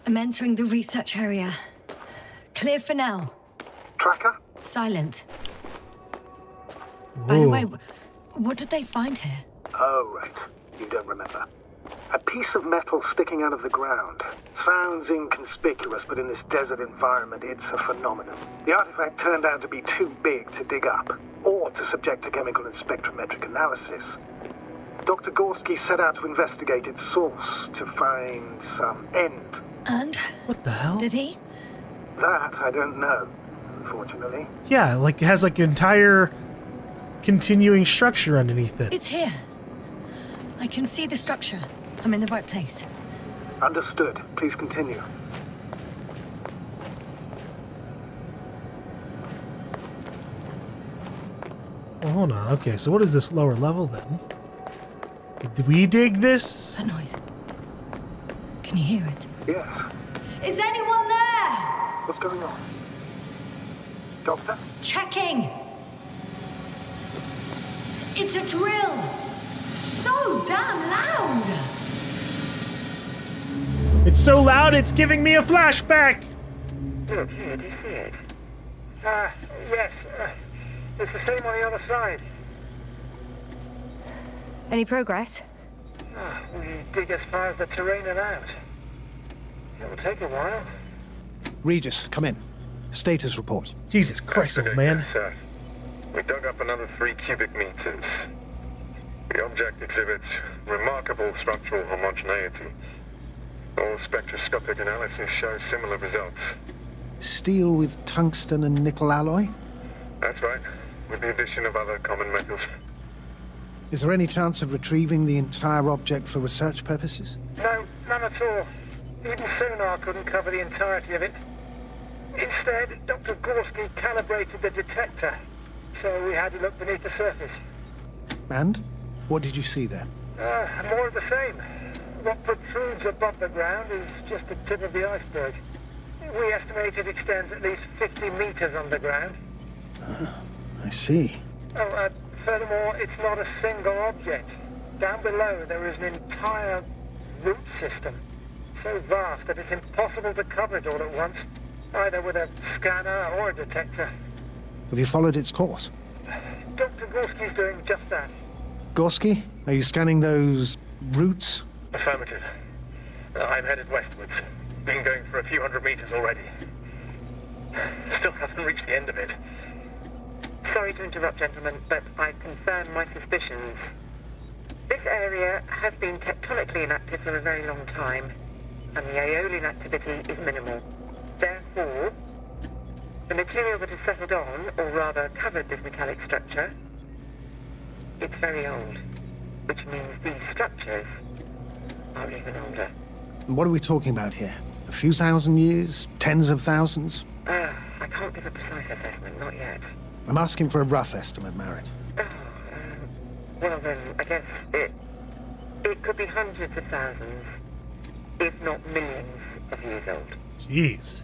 I'm entering the research area. Clear for now. Tracker? Silent. By the way, what did they find here? Oh, right. You don't remember. A piece of metal sticking out of the ground. Sounds inconspicuous, but in this desert environment, it's a phenomenon. The artifact turned out to be too big to dig up, or to subject to chemical and spectrometric analysis. Dr. Gorski set out to investigate its source, to find some end. And? What the hell? Did he? That I don't know, unfortunately. Yeah, like it has like an entire continuing structure underneath it. It's here. I can see the structure. I'm in the right place. Understood. Please continue. Oh, hold on. Okay, so what is this lower level then? Did we dig this? That noise. Can you hear it? Yes. Is anyone there? What's going on? Doctor? Checking. It's a drill. So damn loud. It's so loud, it's giving me a flashback! Look, here, do you see it? Yes. It's the same on the other side. Any progress? We dig as far as the terrain allows. It will take a while. Regis, come in. Status report. Jesus Christ, old man. Sir, we dug up another 3 cubic meters. The object exhibits remarkable structural homogeneity. All spectroscopic analyses show similar results. Steel with tungsten and nickel alloy? That's right, with the addition of other common metals. Is there any chance of retrieving the entire object for research purposes? No, none at all. Even sonar couldn't cover the entirety of it. Instead, Dr. Gorski calibrated the detector, so we had to look beneath the surface. And? What did you see there? More of the same. What protrudes above the ground is just the tip of the iceberg. We estimate it extends at least 50 meters underground. I see. Oh, furthermore, it's not a single object. Down below, there is an entire root system, so vast that it's impossible to cover it all at once, either with a scanner or a detector. Have you followed its course? Dr. Gorski's doing just that. Gorski, are you scanning those roots? Affirmative. I'm headed westwards. Been going for a few hundred meters already. Still haven't reached the end of it. Sorry to interrupt, gentlemen, but I've confirmed my suspicions. This area has been tectonically inactive for a very long time, and the aeolian activity is minimal. Therefore, the material that has settled on, or rather covered this metallic structure, it's very old, which means these structures are even older. What are we talking about here? A few thousand years? Tens of thousands? I can't give a precise assessment, not yet. I'm asking for a rough estimate, Merritt. Well then, I guess it could be hundreds of thousands, if not millions of years old. Jeez.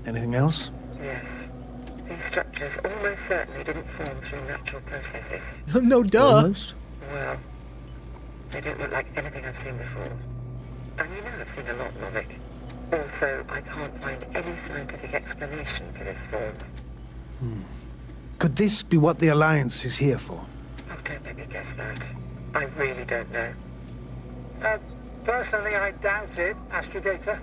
Anything else? Yes. These structures almost certainly didn't form through natural processes. No, duh. Almost? Well, they don't look like anything I've seen before. And you know I've seen a lot, Novik. Also, I can't find any scientific explanation for this form. Could this be what the Alliance is here for? Oh, don't make me guess that. I really don't know. Personally, I doubt it, Astrogator.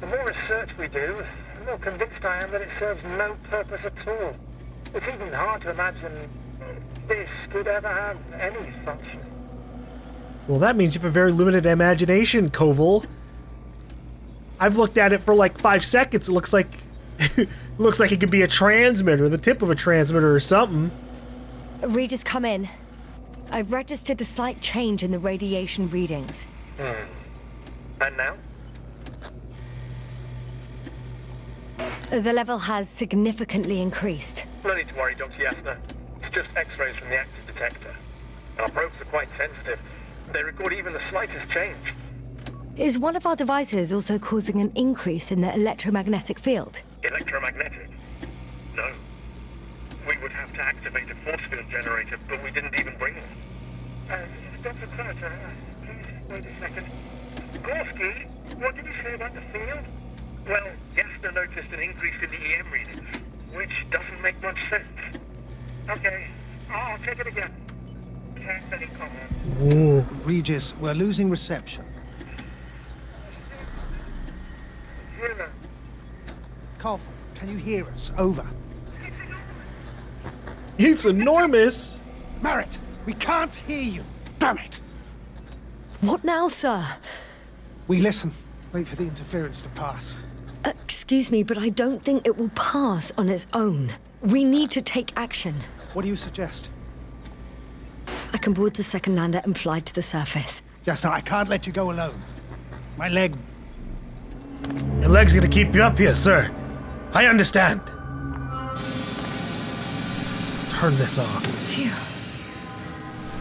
The more research we do, the more convinced I am that it serves no purpose at all. It's even hard to imagine this could ever have any function. Well, that means you have a very limited imagination, Koval. I've looked at it for like 5 seconds. It looks like it could be a transmitter, the tip of a transmitter or something. Regis, come in. I've registered a slight change in the radiation readings. And now? The level has significantly increased. No need to worry, Dr. Yasna. It's just X-rays from the active detector. Our probes are quite sensitive. They record even the slightest change. Is one of our devices also causing an increase in the electromagnetic field? Electromagnetic? No. We would have to activate a force field generator, but we didn't even bring one. Dr. Carter, please. Wait a second. Gorski, what did you say about the field? Well, Yasna noticed an increase in the EM readings, which doesn't make much sense. Okay, I'll check it again. Can't any comment. Ooh. Regis, we're losing reception. Healer. Koval, can you hear us? Over. It's enormous! Merritt, we can't hear you. Damn it! What now, sir? We listen. Wait for the interference to pass. Excuse me, but I don't think it will pass on its own. We need to take action. What do you suggest? I can board the second lander and fly to the surface. Yasna, I can't let you go alone. My leg... Your leg's gonna keep you up here, sir. I understand. Turn this off. Phew.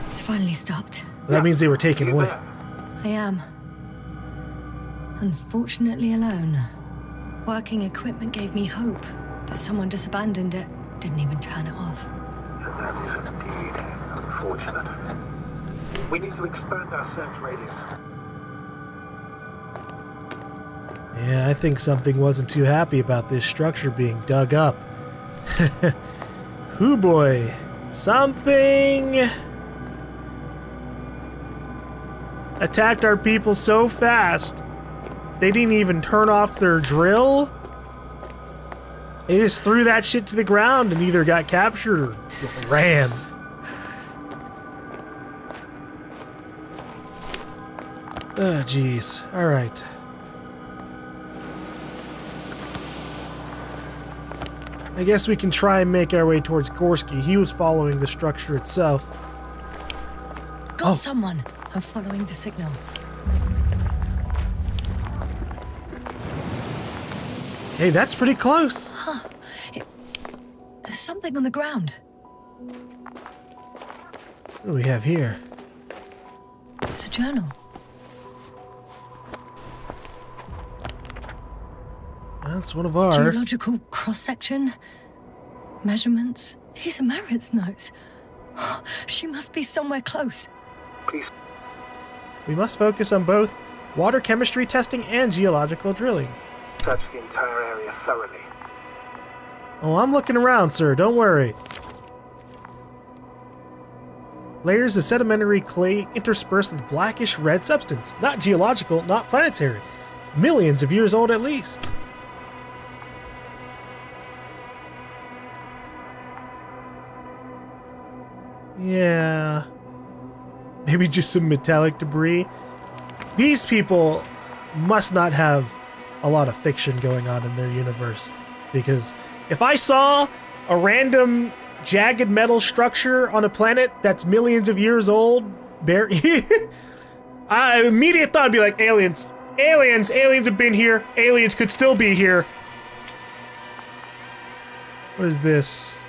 It's finally stopped. That means they were taken away. I am. Unfortunately alone. Working equipment gave me hope, but someone just abandoned it. Didn't even turn it off. That is indeed unfortunate. We need to expand our search radius. Yeah, I think something wasn't too happy about this structure being dug up. Hoo boy. Something attacked our people so fast they didn't even turn off their drill. They just threw that shit to the ground and either got captured or ran. Oh, jeez. All right. I guess we can try and make our way towards Gorski. He was following the structure itself. Got someone. I'm following the signal. Okay, that's pretty close. Huh. There's something on the ground. What do we have here? It's a journal. That's one of ours. Geological cross-section. Measurements. These are Merritt's notes. She must be somewhere close. Please. We must focus on both water chemistry testing and geological drilling. Search the entire area thoroughly. Oh, I'm looking around, sir. Don't worry. Layers of sedimentary clay interspersed with blackish red substance. Not geological, not planetary. Millions of years old at least. Yeah. Maybe just some metallic debris. These people must not have a lot of fiction going on in their universe. Because if I saw a random jagged metal structure on a planet that's millions of years old, immediate thought would be like, aliens. Aliens! Aliens have been here. Aliens could still be here. What is this?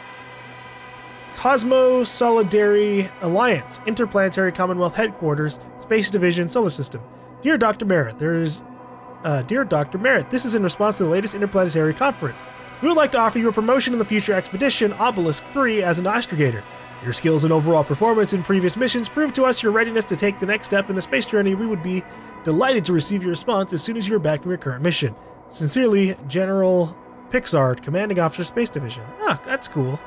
Cosmo Solidary Alliance, Interplanetary Commonwealth Headquarters, Space Division, Solar System. Dear Dr. Merritt, Dear Dr. Merritt, this is in response to the latest interplanetary conference. We would like to offer you a promotion in the future expedition, Obelisk 3, as an astrogator. Your skills and overall performance in previous missions prove to us your readiness to take the next step in the space journey. We would be delighted to receive your response as soon as you are back from your current mission. Sincerely, General Pixard, Commanding Officer, Space Division. Ah, that's cool.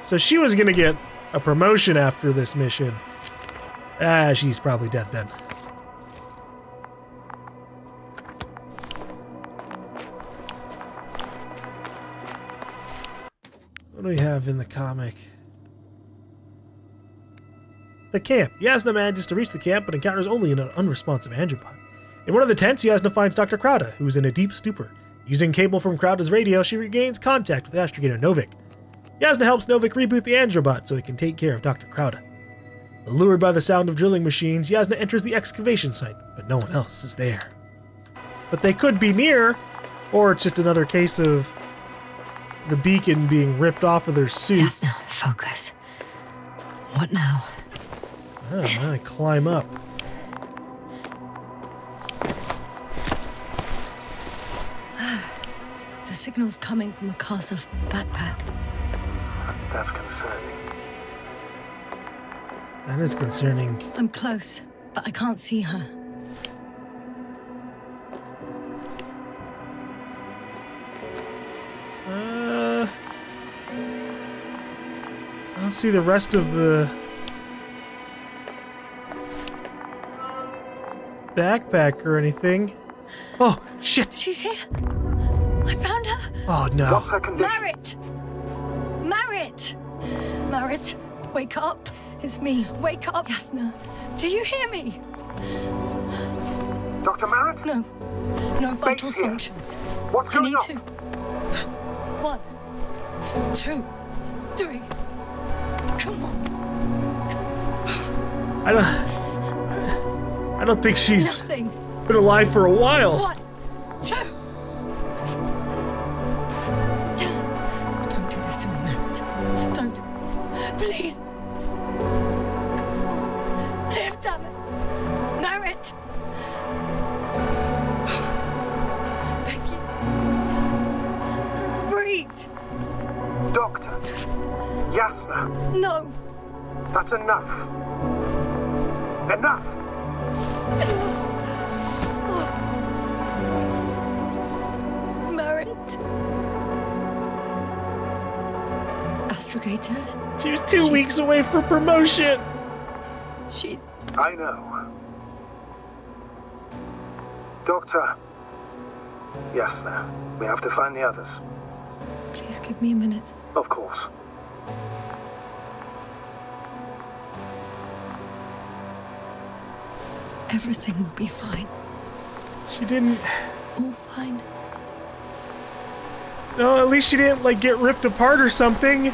So she was gonna get a promotion after this mission. Ah, she's probably dead then. What do we have in the comic? The camp. Yasna manages to reach the camp, but encounters only an unresponsive andropod. In one of the tents, Yasna finds Dr. Crowda, who is in a deep stupor. Using cable from Crowda's radio, she regains contact with astrogator Novik. Yasna helps Novik reboot the androbot so he can take care of Dr. Crowda. Allured by the sound of drilling machines, Yasna enters the excavation site, but no one else is there. But they could be near, or it's just another case of the beacon being ripped off of their suits. Yasna, focus. What now? Oh, now I climb up. The signal's coming from a Castle backpack. That's concerning. That is concerning. I'm close, but I can't see her. I don't see the rest of the backpack or anything. Oh, shit! She's here. I found her. Oh, no. What's her condition? Merritt! Merritt! Merritt, wake up. It's me. Wake up, Yasna. Do you hear me? Dr. Merritt? No. No vital here. functions. What's I going need on? to. 1, 2, 3. Come on. I don't think she's Nothing. been alive for a while. 1, 2. Don't do this to me, Merritt. Don't. Please. Come on. Live, damn it. Merritt. I beg you. Breathe. Doctor. Yasna. No. That's enough. Enough! Merritt. Astrogator. She was 2 weeks away from promotion. She's... I know. Doctor. Yasna, we have to find the others. Please give me a minute. Of course. Everything will be fine. She didn't... All fine. No, at least she didn't, like, get ripped apart or something.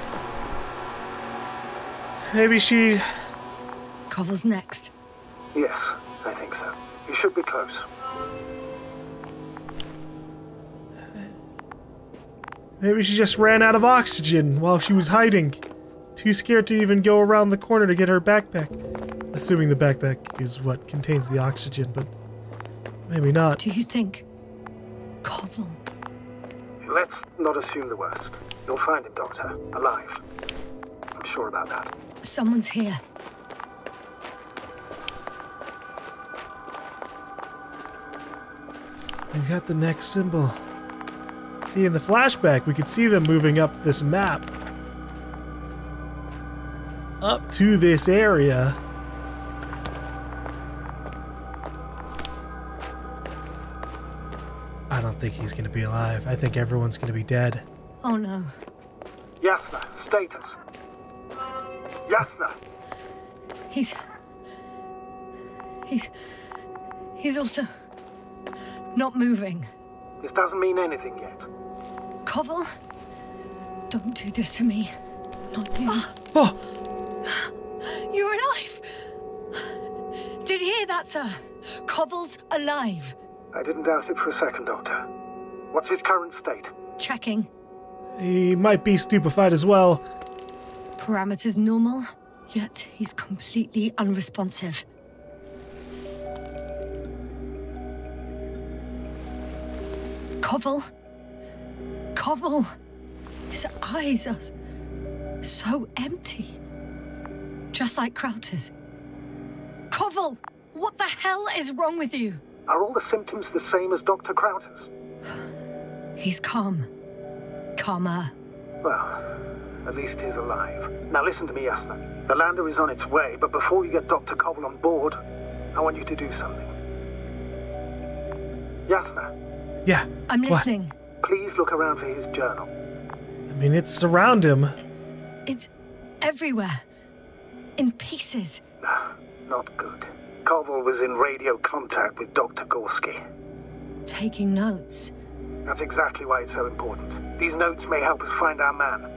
Maybe she... Koval's next. Yes, I think so. You should be close. Maybe she just ran out of oxygen while she was hiding. Too scared to even go around the corner to get her backpack. Assuming the backpack is what contains the oxygen, but maybe not. Do you think... Koval? Let's not assume the worst. You'll find him, Doctor. Alive. I'm sure about that. Someone's here. We've got the next symbol. See, in the flashback, we could see them moving up this map. Up to this area. I don't think he's gonna be alive. I think everyone's gonna be dead. Oh no. Yasna, status. Yasna! He's also not moving. This doesn't mean anything yet. Koval? Don't do this to me. Not you. Oh! You're alive! Did you hear that, sir? Koval's alive. I didn't doubt it for a second, Doctor. What's his current state? Checking. He might be stupefied as well. Parameters normal, yet he's completely unresponsive. Koval? Koval! His eyes are so empty. Just like Krauter's. Koval! What the hell is wrong with you? Are all the symptoms the same as Dr. Krauter's? He's calm. Calmer. Well, at least he's alive. Now listen to me, Yasna. The lander is on its way, but before you get Dr. Koval on board, I want you to do something. Yasna. Yeah. I'm what? listening. Please look around for his journal. I mean, it's around him. It's everywhere. In pieces. Not good. Koval was in radio contact with Dr. Gorski. Taking notes. That's exactly why it's so important. These notes may help us find our man.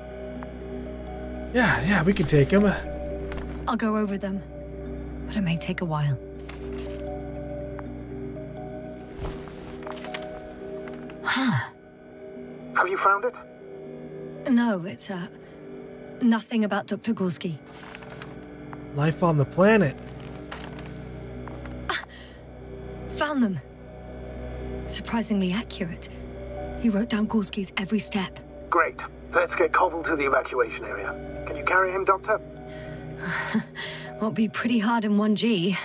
Yeah, we can take him. I'll go over them. But it may take a while. Huh. Have you found it? No, it's, nothing about Dr. Gorski. Life on the planet. Found them. Surprisingly accurate. He wrote down Gorski's every step. Great. Let's get Koval to the evacuation area. Can you carry him, Doctor? Won't be pretty hard in 1G.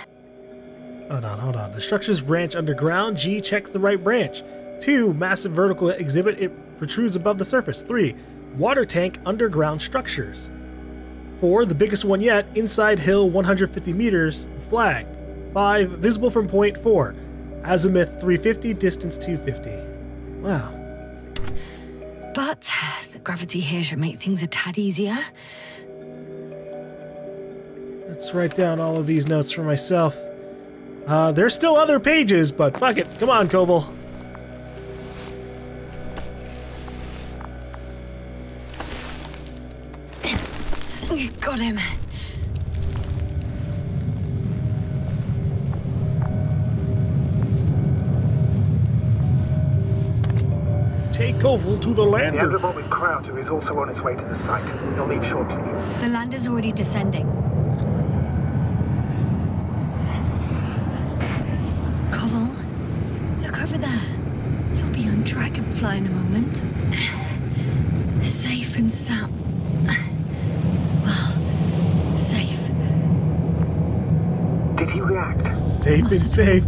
Hold on. The structure's branch underground. G, checks the right branch. 2, massive vertical exhibit. It protrudes above the surface. 3, water tank underground structures. 4, the biggest one yet, inside hill 150 meters, flagged. 5, visible from point 4. Azimuth 350, distance 250. Wow. But the gravity here should make things a tad easier. Let's write down all of these notes for myself. There's still other pages, but fuck it. Come on, Koval. Got him. Take Koval to the The lander. underwater crowd is also on its way to the site. You'll need shortly. The lander's already descending. Koval, look over there. You'll be on Dragonfly in a moment. Safe and sound. Well, safe. Did he react? Safe and safe.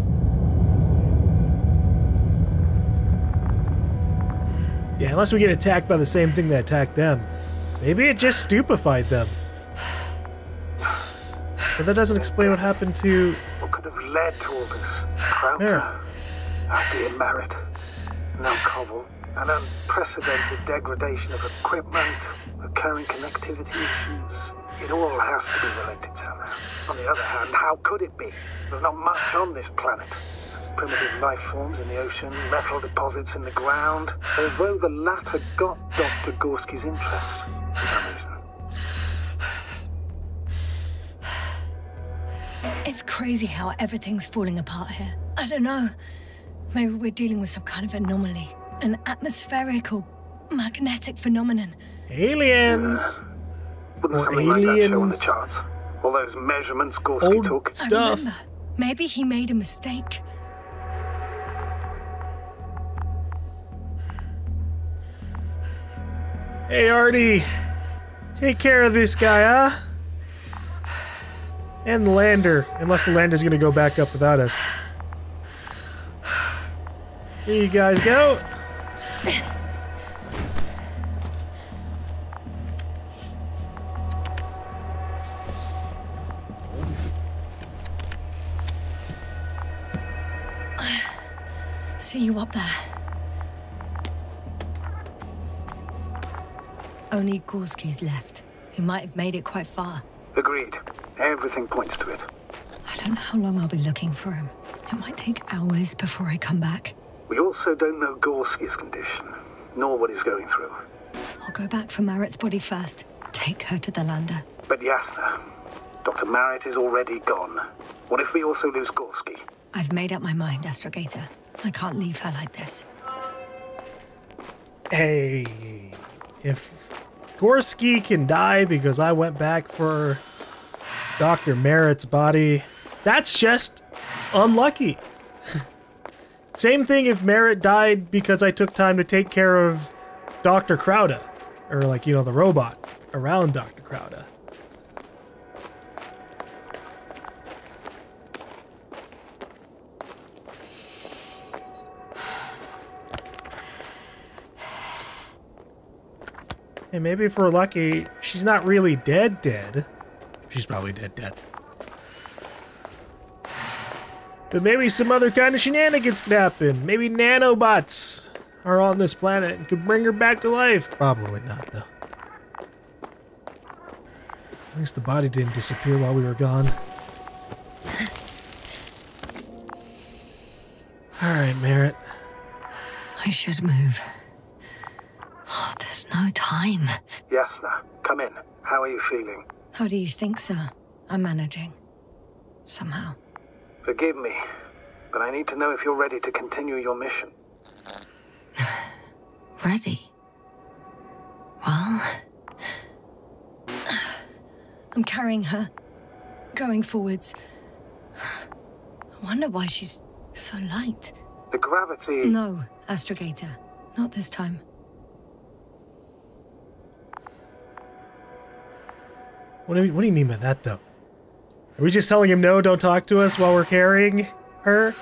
Yeah, unless we get attacked by the same thing that attacked them. Maybe it just stupefied them. But that doesn't explain what happened to... What could have led to all this? Krauter, Yeah. Abby and Merritt, now Koval, an unprecedented degradation of equipment, recurring connectivity issues. It all has to be related somehow. On the other hand, how could it be? There's not much on this planet. Primitive life forms in the ocean, metal deposits in the ground, although the latter got Dr. Gorski's interest for some reason. It's crazy how everything's falling apart here. I don't know. Maybe we're dealing with some kind of anomaly. An atmospheric or magnetic phenomenon. Aliens! Wouldn't Or something like that show on the aliens. charts? All those measurements Gorski Old took? I stuff. remember. Maybe he made a mistake. Hey, Artie. Take care of this guy, huh? And the lander. Unless the lander's gonna go back up without us. Here you guys go. See you up there. Only Gorski's left, who might have made it quite far. Agreed. Everything points to it. I don't know how long I'll be looking for him. It might take hours before I come back. We also don't know Gorski's condition, nor what he's going through. I'll go back for Merritt's body first. Take her to the lander. But Yasna, Dr. Merritt is already gone. What if we also lose Gorski? I've made up my mind, Astrogator. I can't leave her like this. Hey, if Gorski can die because I went back for Dr. Merritt's body, that's just unlucky. Same thing if Merritt died because I took time to take care of Dr. Crowder, or like, you know, the robot around Dr. Crowder. And maybe if we're lucky, she's not really dead. She's probably dead. But maybe some other kind of shenanigans could happen. Maybe nanobots are on this planet and could bring her back to life. Probably not, though. At least the body didn't disappear while we were gone. Alright, Merritt. I should move. Oh, there's no time. Yasna, come in. How are you feeling? How do you think, sir? I'm managing. Somehow. Forgive me, but I need to know if you're ready to continue your mission. Ready? Well... I'm carrying her. Going forwards. I wonder why she's so light. The gravity... No, Astrogator. Not this time. What do you mean by that, though? Are we just telling him no, don't talk to us while we're carrying her?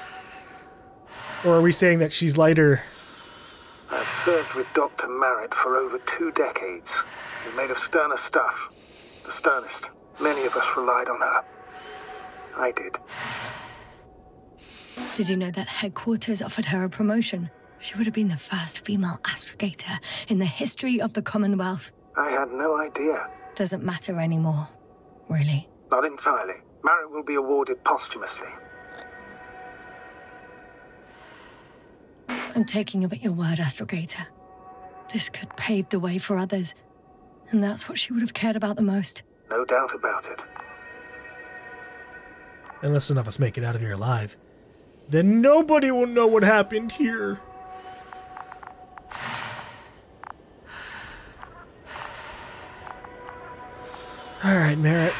Or are we saying that she's lighter? I've served with Dr. Merritt for over 2 decades. She's made of sterner stuff. The sternest. Many of us relied on her. I did. Did you know that headquarters offered her a promotion? She would have been the first female astrogator in the history of the Commonwealth. I had no idea. Doesn't matter anymore, really. Not entirely. Merritt will be awarded posthumously. I'm taking you at your word, astrogator. This could pave the way for others. And that's what she would have cared about the most. No doubt about it. Unless none of us make it out of here alive. Then nobody will know what happened here. Alright, Merritt.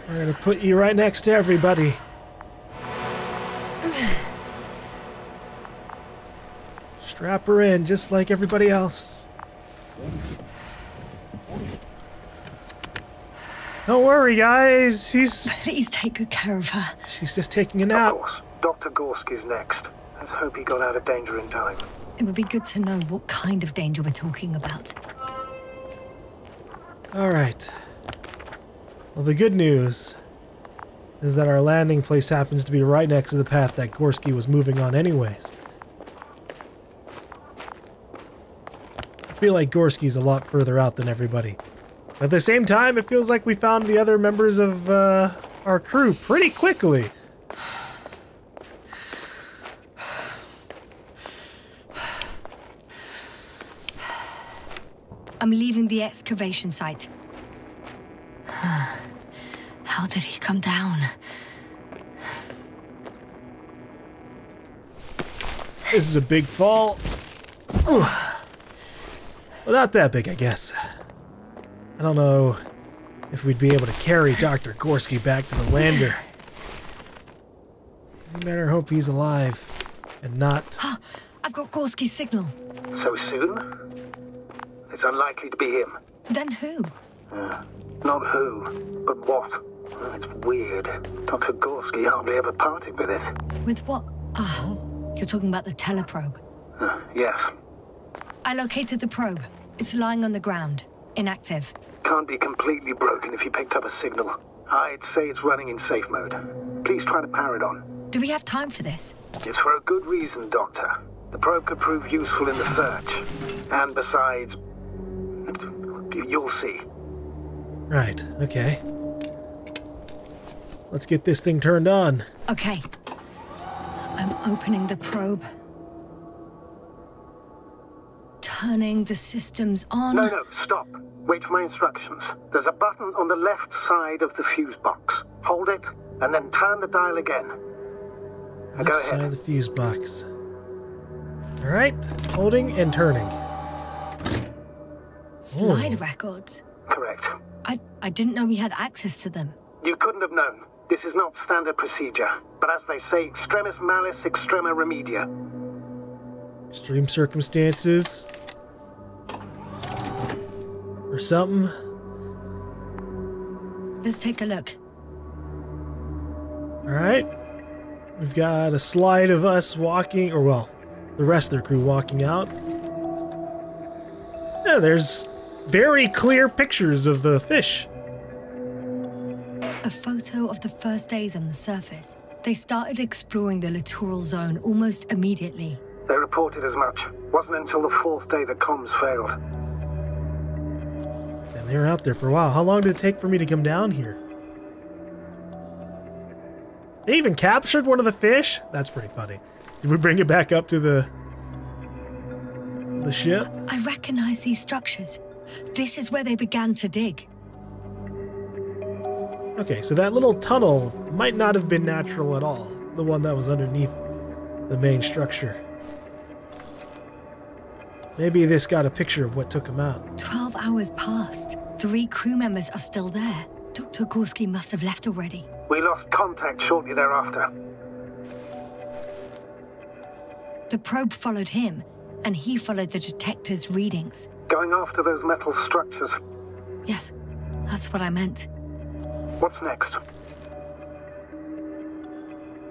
We're gonna put you right next to everybody. Strap her in, just like everybody else. Don't worry, guys. Please take good care of her. She's just taking a nap. Of course. Dr. Gorski's next. Let's hope he got out of danger in time. It would be good to know what kind of danger we're talking about. Alright. Well, the good news is that our landing place happens to be right next to the path that Gorski was moving on anyways. I feel like Gorski's a lot further out than everybody. But at the same time, it feels like we found the other members of our crew pretty quickly. I'm leaving the excavation site. How did he come down? This is a big fall. Ooh. Well, not that big, I guess. I don't know if we'd be able to carry Dr. Gorski back to the lander. We better hope he's alive and not... I've got Gorski's signal. So soon? It's unlikely to be him. Then who? Not who, but what. It's weird. Dr. Gorski hardly ever parted with it. With what? You're talking about the teleprobe. Yes. I located the probe. It's lying on the ground. Inactive. Can't be completely broken if you picked up a signal. I'd say it's running in safe mode. Please try to power it on. Do we have time for this? It's for a good reason, Doctor. The probe could prove useful in the search. And besides... you'll see. Right, okay. Let's get this thing turned on. Okay. I'm opening the probe. Turning the systems on. No, stop. Wait for my instructions. There's a button on the left side of the fuse box. Hold it, and then turn the dial again. Now Left side of the fuse box. Alright, holding and turning. Slide records. Correct. I didn't know we had access to them. You couldn't have known. This is not standard procedure. But as they say, extremis malis, extrema remedia. Extreme circumstances. Or something. Let's take a look. Alright. We've got a slide of us walking, or well, the rest of their crew walking out. Yeah, there's very clear pictures of the fish. A photo of the first days on the surface. They started exploring the littoral zone almost immediately. They reported as much. Wasn't until the 4th day that comms failed. And they were out there for a while. How long did it take for me to come down here? They even captured one of the fish? That's pretty funny. Did we bring it back up to the ship? I recognize these structures. This is where they began to dig. Okay, so that little tunnel might not have been natural at all. The one that was underneath the main structure. Maybe this got a picture of what took him out. 12 hours passed. 3 crew members are still there. Dr. Gorski must have left already. We lost contact shortly thereafter. The probe followed him. and he followed the detector's readings. Going after those metal structures. Yes, that's what I meant. What's next?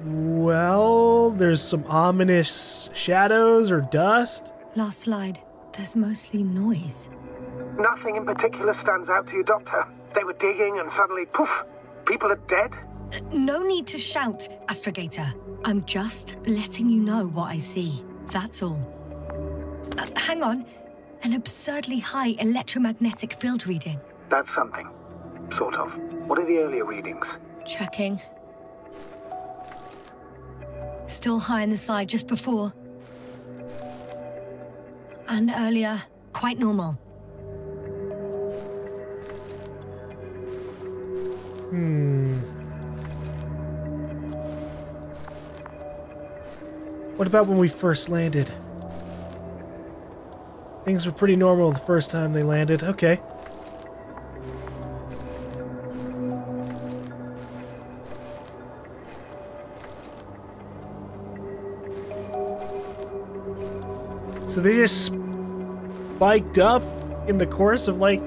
Well, there's some ominous shadows or dust. Last slide. There's mostly noise. Nothing in particular stands out to you, Doctor. They were digging and suddenly, poof, people are dead? No need to shout, Astrogator. I'm just letting you know what I see. That's all. Hang on. An absurdly high electromagnetic field reading. That's something. Sort of. What are the earlier readings? Checking. Still high in the slide just before. And earlier, quite normal. What about when we first landed? Things were pretty normal the first time they landed. Okay. So they just spiked up in the course of, like...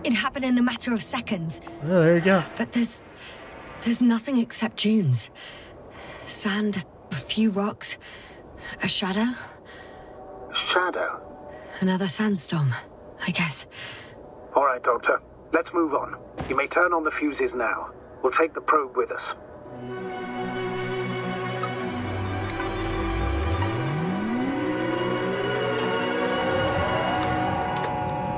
It happened in a matter of seconds. Oh, there you go. But there's nothing except dunes. Sand, a few rocks, a shadow. Shadow? Another sandstorm, I guess. All right, Doctor. Let's move on. You may turn on the fuses now. We'll take the probe with us.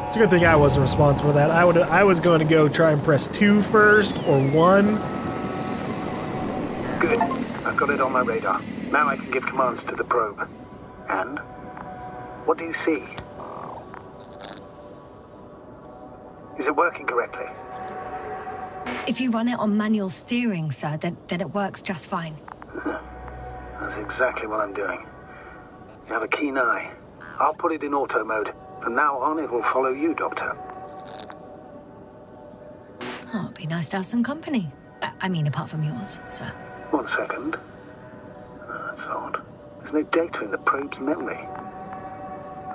It's a good thing I wasn't responsible for that. I was going to go try and press 2 first, or 1. Good. I've got it on my radar. Now I can give commands to the probe. And? What do you see? Is it working correctly? If you run it on manual steering, sir, then it works just fine. That's exactly what I'm doing. You have a keen eye. I'll put it in auto mode. From now on, it will follow you, Doctor. Oh, it'd be nice to have some company. I mean, apart from yours, sir. 1 second. That's odd. There's no data in the probe's memory.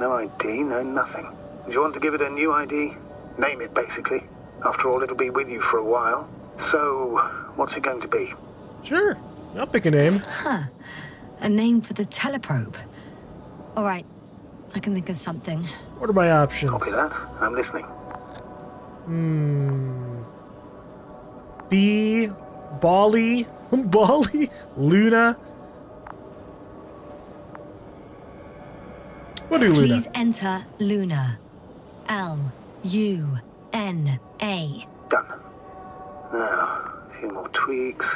No ID, no nothing. Do you want to give it a new ID? Name it, basically. After all, it'll be with you for a while. So, what's it going to be? Sure. I'll pick a name. Huh. A name for the teleprobe. All right. I can think of something. What are my options? Copy that. I'm listening. B, Bali, Luna. What do Luna? Please enter Luna. L-U-N-A. Done. Now, a few more tweaks,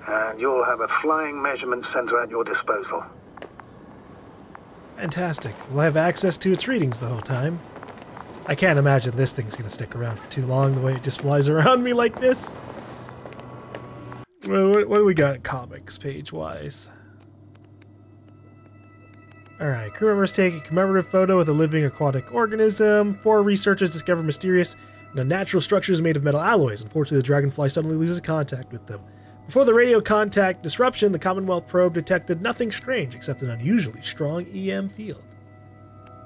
and you'll have a flying measurement center at your disposal. Fantastic. We'll have access to its readings the whole time. I can't imagine this thing's going to stick around for too long, the way it just flies around me like this. What do we got in comics, page-wise? Alright, crew members take a commemorative photo with a living aquatic organism. 4 researchers discover mysterious and unnatural structures made of metal alloys. Unfortunately, the dragonfly suddenly loses contact with them. Before the radio contact disruption, the Commonwealth probe detected nothing strange except an unusually strong EM field.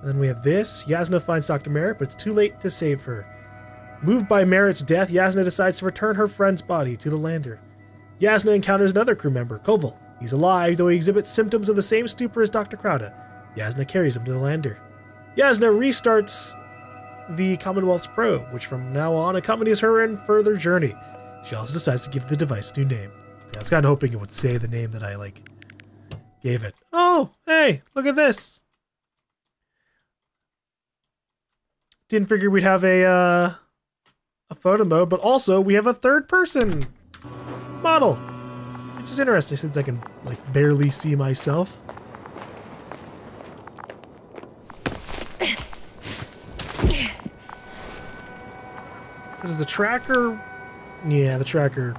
And then we have this. Yasna finds Dr. Merritt, but it's too late to save her. Moved by Merritt's death, Yasna decides to return her friend's body to the lander. Yasna encounters another crew member, Koval. He's alive, though he exhibits symptoms of the same stupor as Dr. Crowder. Yasna carries him to the lander. Yasna restarts the Commonwealth's probe, which from now on accompanies her in further journey. She also decides to give the device a new name. I was kind of hoping it would say the name that I, gave it. Oh, hey, look at this. Didn't figure we'd have a photo mode, but also we have a third-person model, which is interesting since I can, barely see myself. So does the tracker... Yeah, the tracker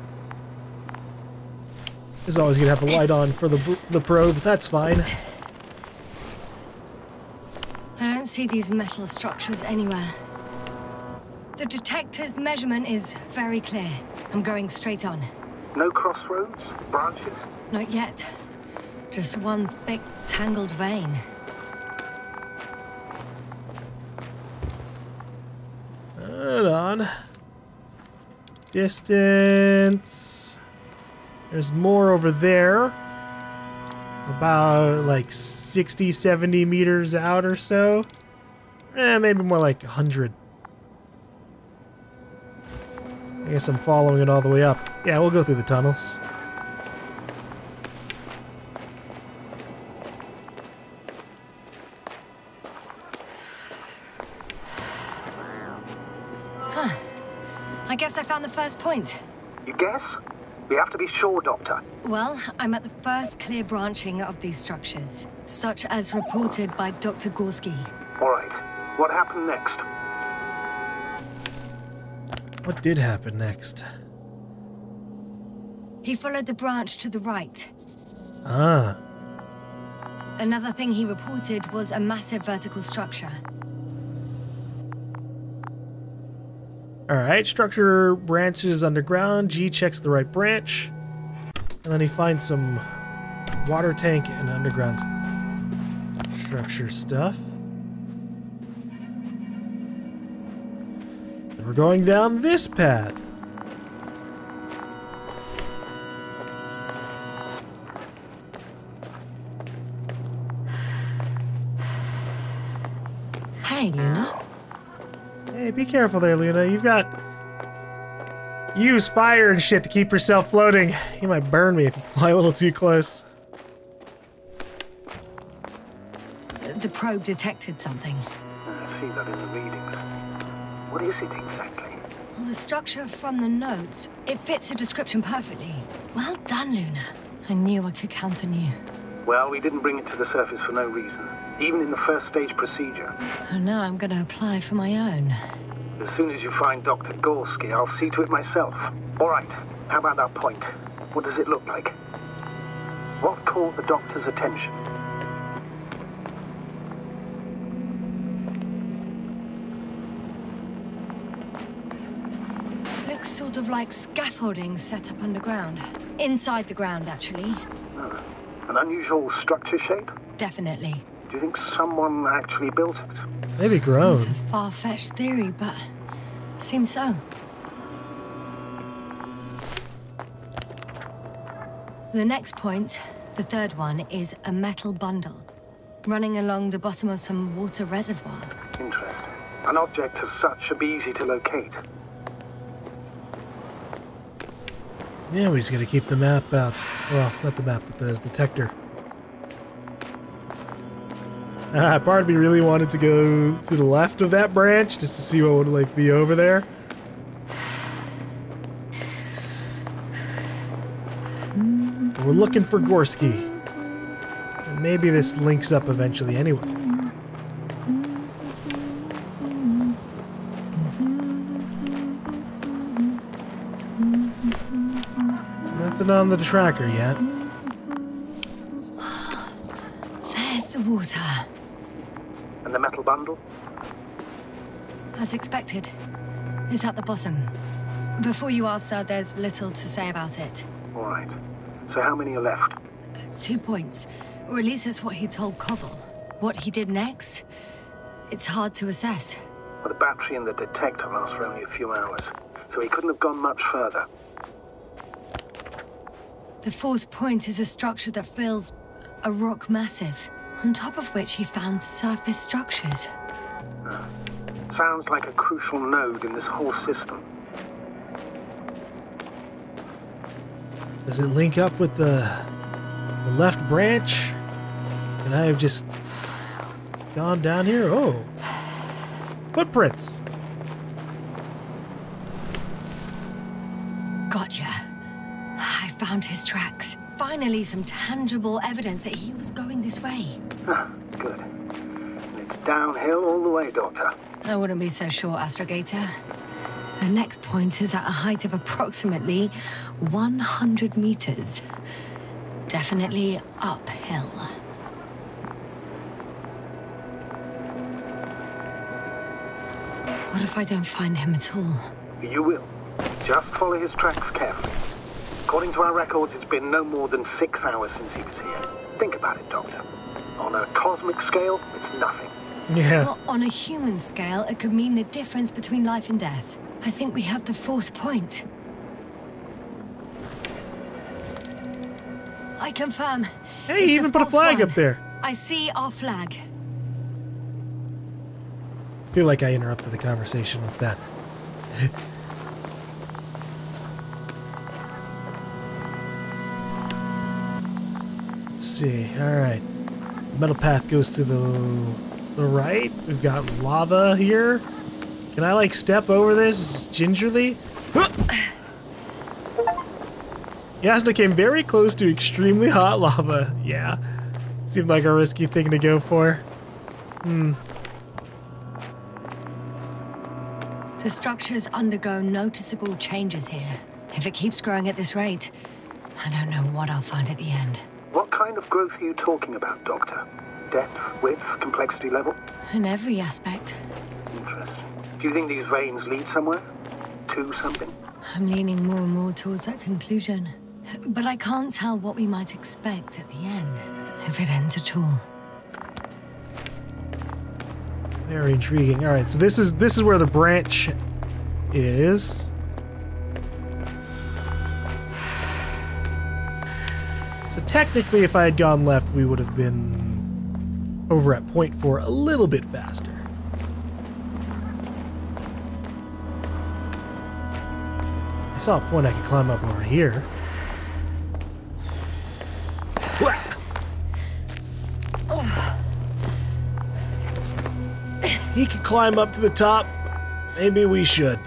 is always going to have the light on for the probe. That's fine. I don't see these metal structures anywhere. The detector's measurement is very clear. I'm going straight on. No crossroads? Branches? Not yet. Just one thick, tangled vein. Hold on. Distance. There's more over there. About like 60, 70 meters out or so. Maybe more like 100. I guess I'm following it all the way up. Yeah, we'll go through the tunnels. Huh. I guess I found the first point. You guess? We have to be sure, Doctor. Well, I'm at the first clear branching of these structures, such as reported by Dr. Gorski. All right. What happened next? What did happen next? He followed the branch to the right. Ah. Another thing he reported was a massive vertical structure. Alright, structure branches underground. G checks the right branch. And then he finds some water tank and underground structure stuff. And we're going down this path. Hey, Luna. Hey, be careful there, Luna. You've got... You use fire and shit to keep yourself floating. You might burn me if you fly a little too close. The probe detected something. I see that in the readings. What is it exactly? Well, the structure from the notes, it fits the description perfectly. Well done, Luna. I knew I could count on you. Well, we didn't bring it to the surface for no reason. Even in the first stage procedure. And now I'm going to apply for my own. As soon as you find Dr. Gorski, I'll see to it myself. All right, how about that point? What does it look like? What caught the doctor's attention? Looks sort of like scaffolding set up underground. Inside the ground, actually. Oh, an unusual structure shape? Definitely. Do you think someone actually built it? Maybe grown. It's a far-fetched theory, but seems so. The next point, the third one, is a metal bundle running along the bottom of some water reservoir. Interesting. An object as such should be easy to locate. Yeah, we just gotta keep the map out. Well, not the map, but the detector. Part of me really wanted to go to the left of that branch just to see what would like be over there. But we're looking for Gorski. And maybe this links up eventually anyways. Nothing on the tracker yet. There's the water. And the metal bundle? As expected. It's at the bottom. Before you ask, sir, there's little to say about it. All right. So how many are left? 2 points. Or at least that's what he told Koval. What he did next, it's hard to assess. Well, the battery and the detector last for only a few hours, so he couldn't have gone much further. The fourth point is a structure that fills a rock massive, on top of which he found surface structures. Sounds like a crucial node in this whole system. Does it link up with the left branch? And I have just gone down here? Oh. Footprints. Gotcha. I found his tracks. Finally, some tangible evidence that he was going this way. Good. And it's downhill all the way, Doctor. I wouldn't be so sure, Astrogator. The next point is at a height of approximately 100 meters. Definitely uphill. What if I don't find him at all? You will. Just follow his tracks carefully. According to our records, it's been no more than 6 hours since he was here. Think about it, Doctor. On a cosmic scale, it's nothing. Yeah. Well, on a human scale, it could mean the difference between life and death. I think we have the fourth point. I confirm. Hey, you even put a flag up there. I see our flag. I feel like I interrupted the conversation with that. Let's see. Alright. Metal path goes to the right. We've got lava here. Can I, like, step over this gingerly? Yasna came very close to extremely hot lava. Yeah. Seemed like a risky thing to go for. The structures undergo noticeable changes here. If it keeps growing at this rate, I don't know what I'll find at the end. What kind of growth are you talking about, Doctor? Depth, width, complexity level? In every aspect. Interesting. Do you think these veins lead somewhere? To something? I'm leaning more and more towards that conclusion. But I can't tell what we might expect at the end, if it ends at all. Very intriguing. All right, so this is where the branch is. So technically, if I had gone left, we would have been over at point 4 a little bit faster. I saw a point I could climb up over here. He could climb up to the top. Maybe we should.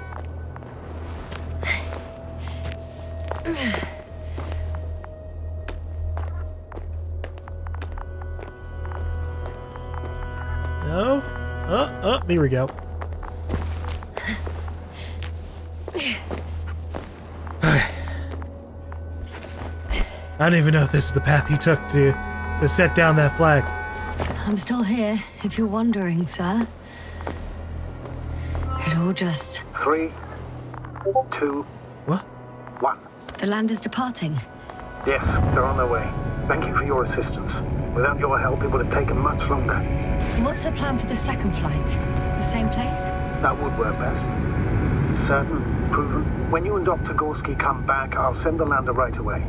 No? Oh, here we go. I don't even know if this is the path he took to set down that flag. I'm still here, if you're wondering, sir. It all just... 3, 2, What? 1. The land is departing. Yes, they're on their way. Thank you for your assistance. Without your help, it would have taken much longer. What's the plan for the second flight? The same place? That would work best. Certain, proven. When you and Dr. Gorski come back, I'll send the lander right away.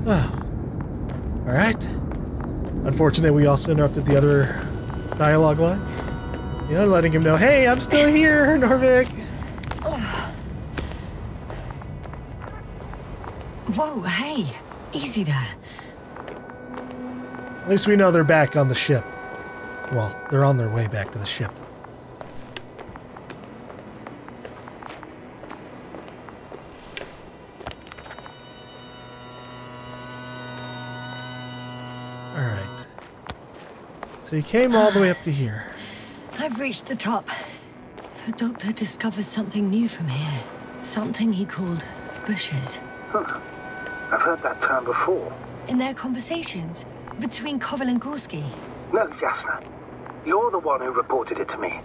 Oh. Alright. Unfortunately, we also interrupted the other dialogue line. You know, letting him know, hey, I'm still here, Norvik. Whoa, hey. Easy there. At least we know they're back on the ship. Well, they're on their way back to the ship. Alright. So you came all the way up to here. I've reached the top. The doctor discovered something new from here. Something he called bushes. Huh. I've heard that term before. In their conversations between Koval and Gorski. No, Yasna. You're the one who reported it to me.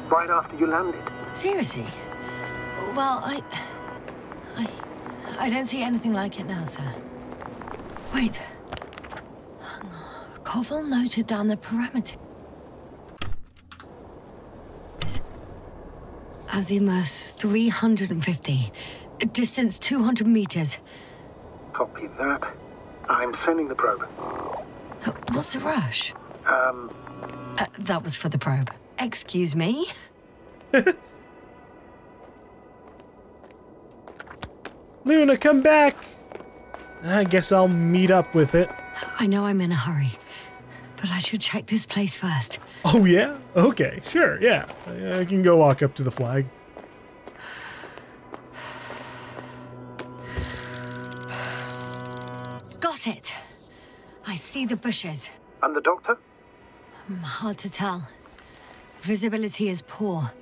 Right after you landed. Seriously? Well, I don't see anything like it now, sir. Wait. Koval noted down the parameters. Azimuth 350. Distance 200 meters. Copy that. I'm sending the probe. What's the rush? That was for the probe. Excuse me? Luna, come back! I guess I'll meet up with it. I know I'm in a hurry, but I should check this place first. Oh, yeah? Okay, sure, yeah. I can go walk up to the flag. Got it. I see the bushes. And the doctor? Hard to tell. Visibility is poor.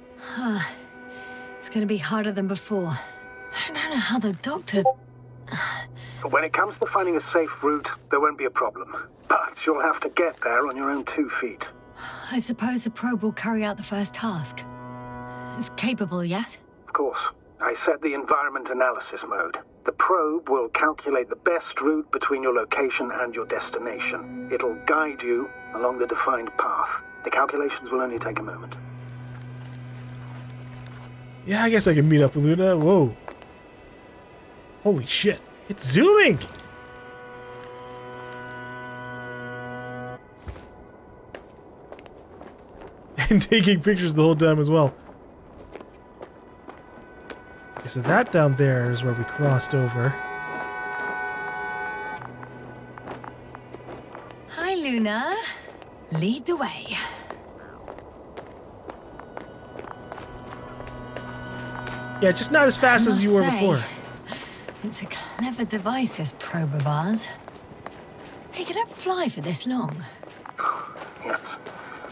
It's gonna be harder than before. I don't know how the doctor... When it comes to finding a safe route, there won't be a problem. But you'll have to get there on your own 2 feet. I suppose a probe will carry out the first task. It's capable yet? Of course. I set the environment analysis mode. The probe will calculate the best route between your location and your destination. It'll guide you along the defined path. The calculations will only take a moment. Yeah, I guess I can meet up with Luna. Whoa. Holy shit. It's zooming! And taking pictures the whole time as well. Okay, so that down there is where we crossed over. Hi, Luna. Lead the way. Yeah, just not as fast as you were before. It's a clever device, this probe of ours. Hey, can it fly for this long? Yes.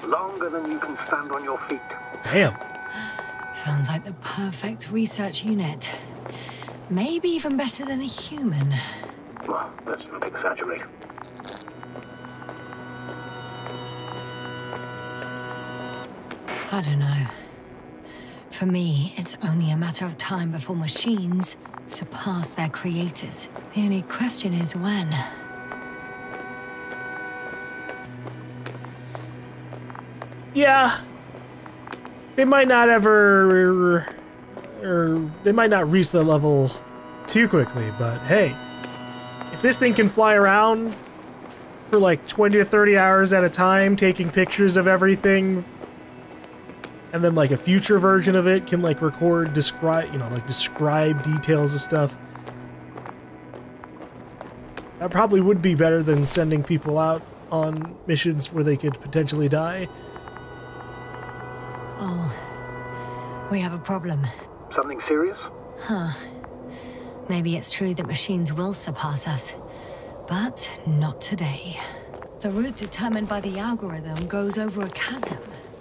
Longer than you can stand on your feet. Damn. Sounds like the perfect research unit. Maybe even better than a human. Well, let's not exaggerate. I don't know. For me, it's only a matter of time before machines surpass their creators. The only question is when. Yeah. They might not ever... or they might not reach that level too quickly, but hey. If this thing can fly around for like 20 to 30 hours at a time, taking pictures of everything, and then like a future version of it can like record, describe, you know, like describe details of stuff, that probably would be better than sending people out on missions where they could potentially die. Oh, we have a problem. Something serious? Huh. Maybe it's true that machines will surpass us, but not today. The route determined by the algorithm goes over a chasm.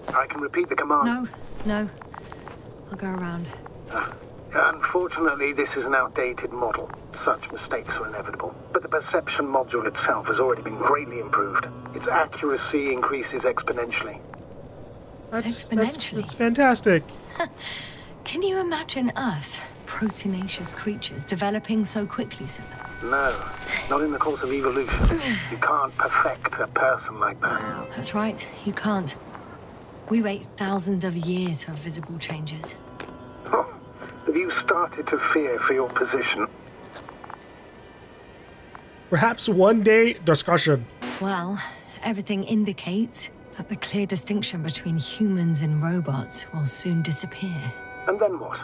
I can repeat the command. No. I'll go around. Unfortunately, this is an outdated model. Such mistakes are inevitable. But the perception module itself has already been greatly improved. Its accuracy increases exponentially. That's Exponentially? fantastic. Can you imagine us, proteinaceous creatures, developing so quickly, sir? No, not in the course of evolution. You can't perfect a person like that. That's right, you can't. We wait thousands of years for visible changes. Have you started to fear for your position? Perhaps one day, discussion. Well, everything indicates that the clear distinction between humans and robots will soon disappear. And then what?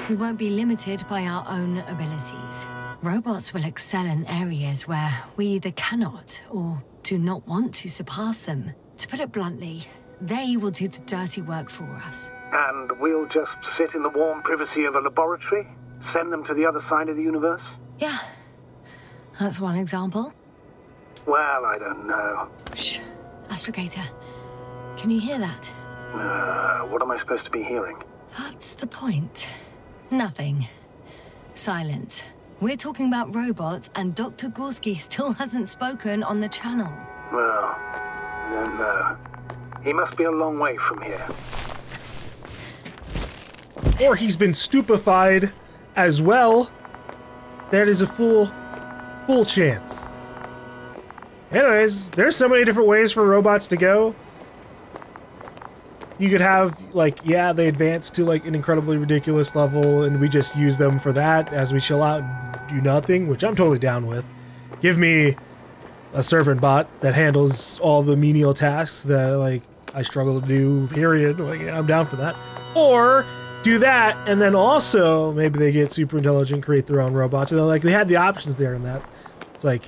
We won't be limited by our own abilities. Robots will excel in areas where we either cannot or do not want to surpass them. To put it bluntly, they will do the dirty work for us. And we'll just sit in the warm privacy of a laboratory? Send them to the other side of the universe? Yeah, that's one example. Well, I don't know. Shh, Astrogator, can you hear that? What am I supposed to be hearing? That's the point. Nothing. Silence. We're talking about robots, and Dr. Gorski still hasn't spoken on the channel. Well, I don't know. He must be a long way from here. Or he's been stupefied as well. That is a full chance. Anyways, there's so many different ways for robots to go. You could have, like, yeah, they advance to, like, an incredibly ridiculous level, and we just use them for that as we chill out and do nothing, which I'm totally down with. Give me a servant bot that handles all the menial tasks that, like, I struggle to do, period. Like, yeah, I'm down for that. Or do that, and then also, maybe they get super intelligent, create their own robots. And, like, we had the options there in that. It's like,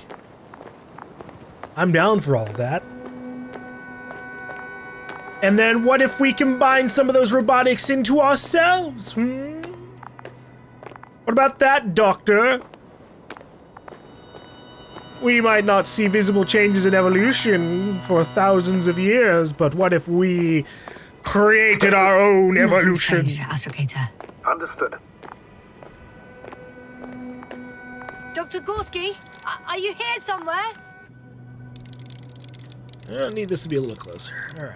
I'm down for all of that. And then what if we combine some of those robotics into ourselves? What about that, Doctor? We might not see visible changes in evolution for thousands of years, but what if we created our own evolution? Nothing's changed, Astrogator. Understood. Dr. Gorski, are you here somewhere? I need this to be a little closer. Alright.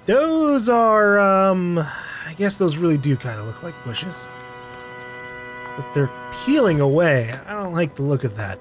Those are, I guess those really do kind of look like bushes. But they're peeling away. I don't like the look of that.